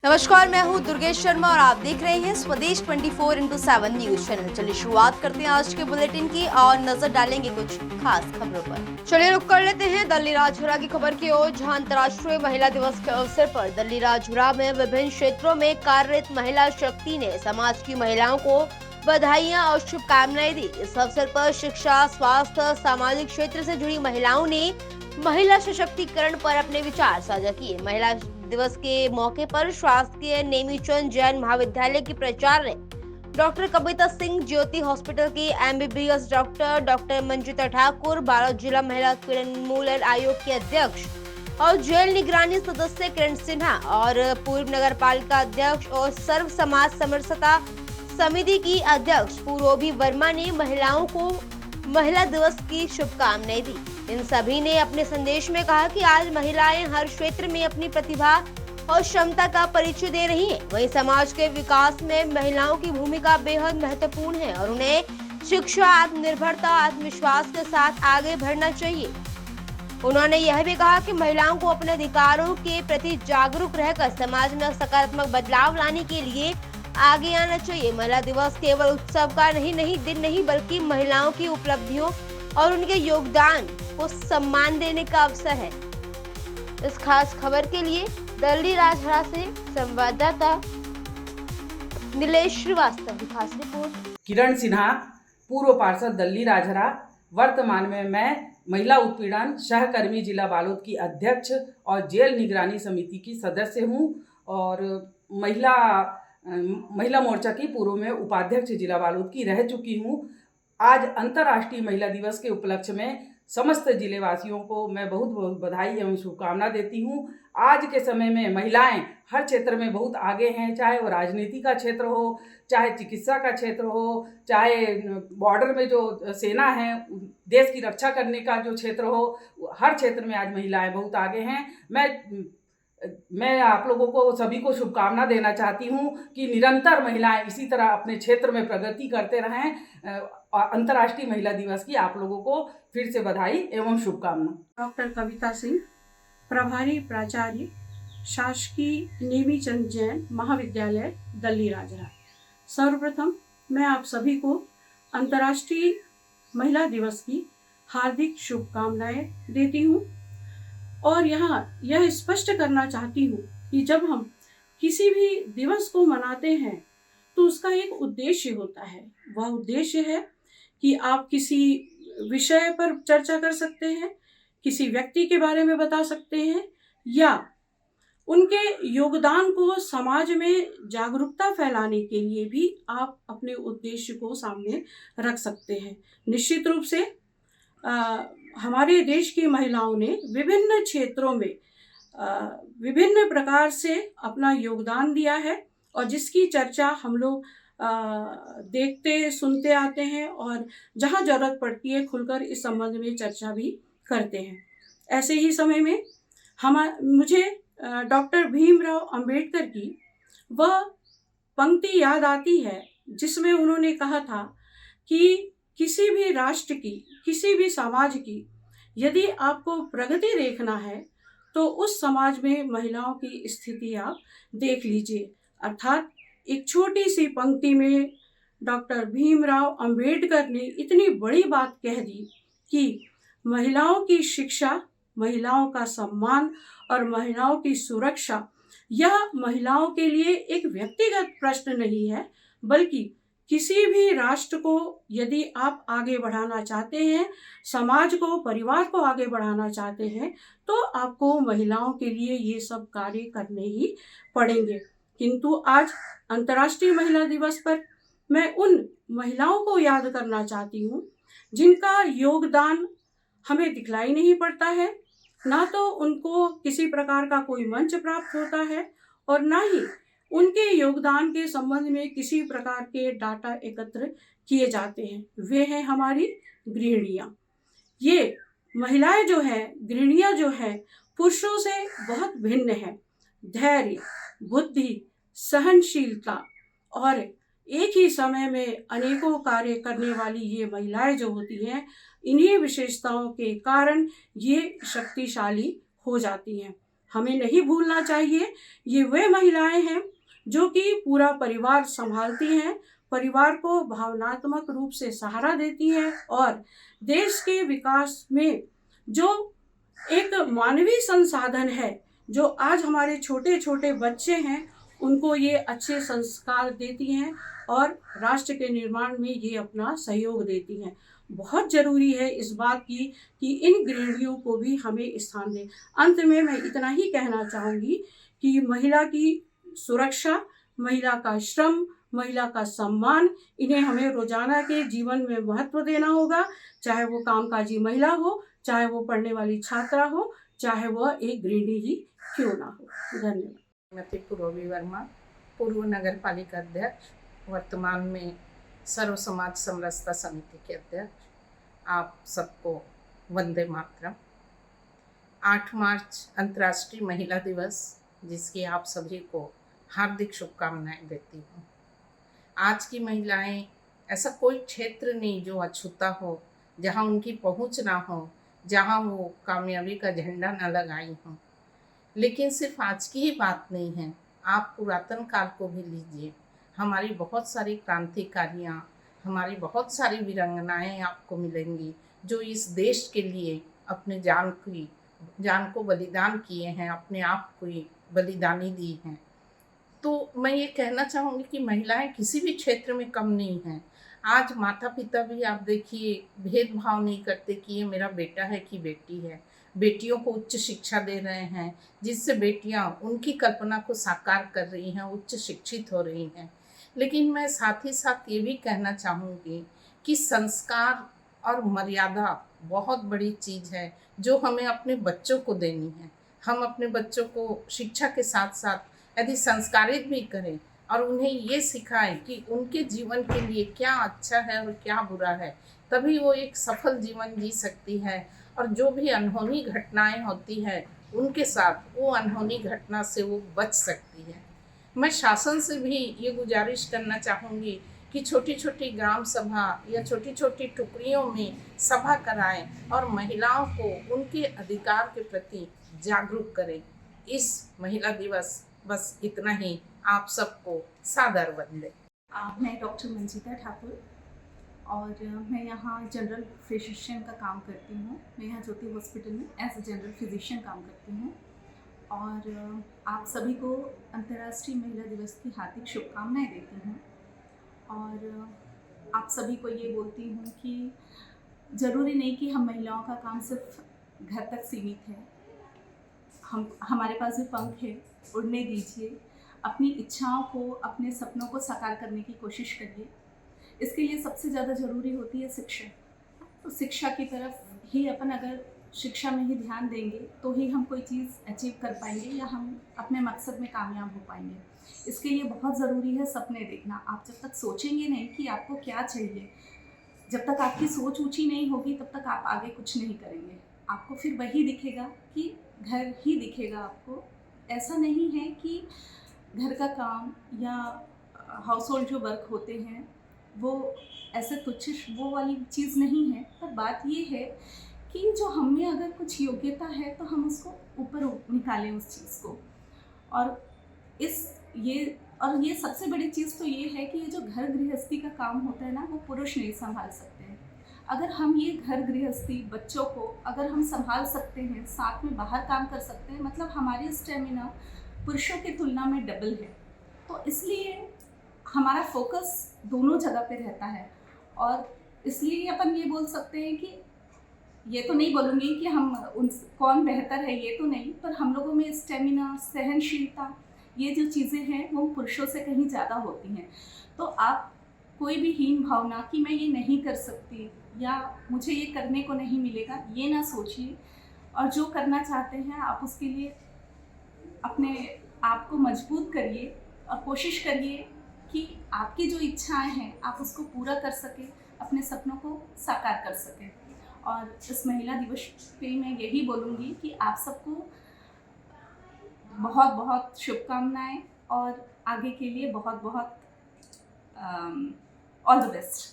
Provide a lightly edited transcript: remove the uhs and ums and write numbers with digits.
नमस्कार, मैं हूं दुर्गेश शर्मा और आप देख रहे हैं स्वदेश 24x7 न्यूज चैनल। चलिए शुरुआत करते हैं आज के बुलेटिन की और नजर डालेंगे कुछ खास खबरों पर। चलिए रुक कर लेते हैं दिल्ली राजपुरा की खबर की ओर, जहां अंतर्राष्ट्रीय महिला दिवस के अवसर पर दिल्ली राजपुरा में विभिन्न क्षेत्रों में कार्यरत महिला शक्ति ने समाज की महिलाओं को बधाइयां और शुभकामनाएं दी। इस अवसर पर शिक्षा, स्वास्थ्य, सामाजिक क्षेत्र से जुड़ी महिलाओं ने महिला सशक्तिकरण पर अपने विचार साझा किए। महिला दिवस के मौके पर शासकीय नेमीचंद जैन महाविद्यालय की प्राचार्य डॉक्टर कविता सिंह, ज्योति हॉस्पिटल की एमबीबीएस डॉक्टर मंजुता ठाकुर, बालोद जिला महिला उत्पीड़न उन्मूलन आयोग के अध्यक्ष और जेल निगरानी सदस्य किरण सिन्हा और पूर्व नगर पालिका अध्यक्ष और सर्व समाज समरसता समिति की अध्यक्ष पूर्वी वर्मा ने महिलाओं को महिला दिवस की शुभकामनाएं दी। इन सभी ने अपने संदेश में कहा कि आज महिलाएं हर क्षेत्र में अपनी प्रतिभा और क्षमता का परिचय दे रही हैं। वहीं समाज के विकास में महिलाओं की भूमिका बेहद महत्वपूर्ण है और उन्हें शिक्षा, आत्मनिर्भरता, आत्मविश्वास के साथ आगे बढ़ना चाहिए। उन्होंने यह भी कहा कि महिलाओं को अपने अधिकारों के प्रति जागरूक रहकर समाज में सकारात्मक बदलाव लाने के लिए आगे आना चाहिए। महिला दिवस केवल उत्सव का दिन नहीं बल्कि महिलाओं की उपलब्धियों और उनके योगदान को सम्मान देने का अवसर है। इस खास खबर के लिए दिल्ली राजपुरा से संवाददाता नीलेश श्रीवास्तव की खास रिपोर्ट। किरण सिन्हा, पूर्व पार्षद दिल्ली राजपुरा। वर्तमान में मैं महिला उत्पीड़न सहकर्मी जिला बालोद की अध्यक्ष और जेल निगरानी समिति की सदस्य हूं और महिला मोर्चा की पूर्व में उपाध्यक्ष जिला बालोद की रह चुकी हूं। आज अंतर्राष्ट्रीय महिला दिवस के उपलक्ष्य में समस्त जिले वासियों को मैं बहुत बहुत बधाई एवं शुभकामना देती हूं। आज के समय में महिलाएं हर क्षेत्र में बहुत आगे हैं, चाहे वो राजनीति का क्षेत्र हो, चाहे चिकित्सा का क्षेत्र हो, चाहे बॉर्डर में जो सेना है, देश की रक्षा करने का जो क्षेत्र हो, हर क्षेत्र में आज महिलाएं बहुत आगे हैं। मैं आप लोगों को सभी को शुभकामना देना चाहती हूं कि निरंतर महिलाएं इसी तरह अपने क्षेत्र में प्रगति करते रहें। अंतर्राष्ट्रीय महिला दिवस की आप लोगों को फिर से बधाई एवं शुभकामना। डॉक्टर कविता सिंह, प्रभारी प्राचार्य, शासकीय नेमीचंद जैन महाविद्यालय, दिल्ली राजपुरा। सर्वप्रथम मैं आप सभी को अंतर्राष्ट्रीय महिला दिवस की हार्दिक शुभकामनाएं देती हूँ और यहाँ यह स्पष्ट करना चाहती हूँ कि जब हम किसी भी दिवस को मनाते हैं तो उसका एक उद्देश्य होता है। वह उद्देश्य है कि आप किसी विषय पर चर्चा कर सकते हैं, किसी व्यक्ति के बारे में बता सकते हैं या उनके योगदान को समाज में जागरूकता फैलाने के लिए भी आप अपने उद्देश्य को सामने रख सकते हैं। निश्चित रूप से हमारे देश की महिलाओं ने विभिन्न क्षेत्रों में विभिन्न प्रकार से अपना योगदान दिया है और जिसकी चर्चा हम लोग देखते सुनते आते हैं और जहाँ जरूरत पड़ती है खुलकर इस संबंध में चर्चा भी करते हैं। ऐसे ही समय में मुझे डॉक्टर भीमराव अंबेडकर की वह पंक्ति याद आती है जिसमें उन्होंने कहा था कि किसी भी राष्ट्र की, किसी भी समाज की यदि आपको प्रगति देखना है तो उस समाज में महिलाओं की स्थिति आप देख लीजिए। अर्थात एक छोटी सी पंक्ति में डॉक्टर भीमराव अंबेडकर ने इतनी बड़ी बात कह दी कि महिलाओं की शिक्षा, महिलाओं का सम्मान और महिलाओं की सुरक्षा यह महिलाओं के लिए एक व्यक्तिगत प्रश्न नहीं है, बल्कि किसी भी राष्ट्र को यदि आप आगे बढ़ाना चाहते हैं, समाज को, परिवार को आगे बढ़ाना चाहते हैं, तो आपको महिलाओं के लिए ये सब कार्य करने ही पड़ेंगे। किंतु आज अंतर्राष्ट्रीय महिला दिवस पर मैं उन महिलाओं को याद करना चाहती हूँ जिनका योगदान हमें दिखलाई नहीं पड़ता है, ना तो उनको किसी प्रकार का कोई मंच प्राप्त होता है और ना ही उनके योगदान के संबंध में किसी प्रकार के डाटा एकत्र किए जाते हैं। वे हैं हमारी गृहिणियाँ। ये महिलाएं जो हैं, गृहिणियाँ जो हैं, पुरुषों से बहुत भिन्न हैं। धैर्य, बुद्धि, सहनशीलता और एक ही समय में अनेकों कार्य करने वाली ये महिलाएं जो होती हैं, इन्हीं विशेषताओं के कारण ये शक्तिशाली हो जाती हैं। हमें नहीं भूलना चाहिए, ये वे महिलाएं हैं जो कि पूरा परिवार संभालती हैं, परिवार को भावनात्मक रूप से सहारा देती हैं और देश के विकास में जो एक मानवीय संसाधन है, जो आज हमारे छोटे छोटे बच्चे हैं, उनको ये अच्छे संस्कार देती हैं और राष्ट्र के निर्माण में ये अपना सहयोग देती हैं। बहुत ज़रूरी है इस बात की कि इन गृहिणियों को भी हमें स्थान दें। अंत में मैं इतना ही कहना चाहूँगी कि महिला की सुरक्षा, महिला का श्रम, महिला का सम्मान, इन्हें हमें रोजाना के जीवन में महत्व देना होगा, चाहे वो कामकाजी महिला हो, चाहे वो पढ़ने वाली छात्रा हो, चाहे वह एक गृहिणी ही क्यों ना हो। धन्यवाद। श्रीमती पूर्वी वर्मा, पूर्व नगर पालिका अध्यक्ष, वर्तमान में सर्व समाज समरसता समिति के अध्यक्ष। आप सबको वंदे मातरम। 8 मार्च अंतर्राष्ट्रीय महिला दिवस, जिसकी आप सभी को हार्दिक शुभकामनाएं देती हूँ। आज की महिलाएं, ऐसा कोई क्षेत्र नहीं जो अछूता हो, जहाँ उनकी पहुँच ना हो, जहाँ वो कामयाबी का झंडा न लगाई हों। लेकिन सिर्फ आज की ही बात नहीं है, आप पुरातन काल को भी लीजिए। हमारी बहुत सारी क्रांतिकारियाँ, हमारी बहुत सारी वीरांगनाएं आपको मिलेंगी जो इस देश के लिए अपने जान को बलिदान किए हैं, अपने आप को बलिदानी दी हैं। तो मैं ये कहना चाहूँगी कि महिलाएं किसी भी क्षेत्र में कम नहीं हैं। आज माता पिता भी आप देखिए भेदभाव नहीं करते कि ये मेरा बेटा है कि बेटी है। बेटियों को उच्च शिक्षा दे रहे हैं, जिससे बेटियां उनकी कल्पना को साकार कर रही हैं, उच्च शिक्षित हो रही हैं। लेकिन मैं साथ ही साथ ये भी कहना चाहूँगी कि संस्कार और मर्यादा बहुत बड़ी चीज़ है जो हमें अपने बच्चों को देनी है। हम अपने बच्चों को शिक्षा के साथ साथ यदि संस्कारित भी करें और उन्हें ये सिखाएं कि उनके जीवन के लिए क्या अच्छा है और क्या बुरा है, तभी वो एक सफल जीवन जी सकती है। और जो भी अनहोनी घटनाएं होती है उनके साथ, वो अनहोनी घटना से वो बच सकती है। मैं शासन से भी ये गुजारिश करना चाहूँगी कि छोटी छोटी ग्राम सभा या छोटी छोटी टुकड़ियों में सभा कराएं और महिलाओं को उनके अधिकार के प्रति जागरूक करें। इस महिला दिवस बस इतना ही। आप सबको सादर वंदे। मैं डॉक्टर मंजिता ठाकुर और मैं यहाँ जनरल फिजिशियन का काम करती हूँ। मैं यहाँ ज्योति हॉस्पिटल में एज ए जनरल फिजिशियन काम करती हूँ और आप सभी को अंतर्राष्ट्रीय महिला दिवस की हार्दिक शुभकामनाएं देती हूँ। और आप सभी को ये बोलती हूँ कि ज़रूरी नहीं कि हम महिलाओं का काम सिर्फ घर तक सीमित है। हमारे पास भी पंख है, उड़ने दीजिए, अपनी इच्छाओं को, अपने सपनों को साकार करने की कोशिश करिए। इसके लिए सबसे ज़्यादा ज़रूरी होती है शिक्षा। तो शिक्षा की तरफ ही अपन अगर शिक्षा में ही ध्यान देंगे तो ही हम कोई चीज़ अचीव कर पाएंगे या हम अपने मकसद में कामयाब हो पाएंगे। इसके लिए बहुत ज़रूरी है सपने देखना। आप जब तक सोचेंगे नहीं कि आपको क्या चाहिए, जब तक आपकी सोच ऊंची नहीं होगी, तब तक आप आगे कुछ नहीं करेंगे। आपको फिर वही दिखेगा कि घर ही दिखेगा आपको। ऐसा नहीं है कि घर का काम या हाउस होल्ड जो वर्क होते हैं वो ऐसे तुच्छ वो वाली चीज़ नहीं है। पर बात ये है कि जो हम में अगर कुछ योग्यता है तो हम उसको ऊपर निकालें उस चीज़ को। और ये सबसे बड़ी चीज़ तो ये है कि ये जो घर गृहस्थी का काम होता है ना, वो पुरुष नहीं संभाल सकते हैं। अगर हम ये घर गृहस्थी बच्चों को अगर हम संभाल सकते हैं, साथ में बाहर काम कर सकते हैं, मतलब हमारी स्टेमिना पुरुषों की तुलना में डबल है। तो इसलिए हमारा फोकस दोनों जगह पे रहता है। और इसलिए अपन ये बोल सकते हैं कि ये तो नहीं बोलूँगी कि हम कौन बेहतर है, ये तो नहीं, पर हम लोगों में स्टेमिना, सहनशीलता, ये जो चीज़ें हैं वो पुरुषों से कहीं ज़्यादा होती हैं। तो आप कोई भी हीन भावना कि मैं ये नहीं कर सकती या मुझे ये करने को नहीं मिलेगा, ये ना सोचिए। और जो करना चाहते हैं आप उसके लिए अपने आप को मजबूत करिए और कोशिश करिए कि आपकी जो इच्छाएं हैं आप उसको पूरा कर सकें, अपने सपनों को साकार कर सकें। और इस महिला दिवस पे मैं यही बोलूँगी कि आप सबको बहुत बहुत शुभकामनाएं और आगे के लिए बहुत बहुत ऑल द बेस्ट।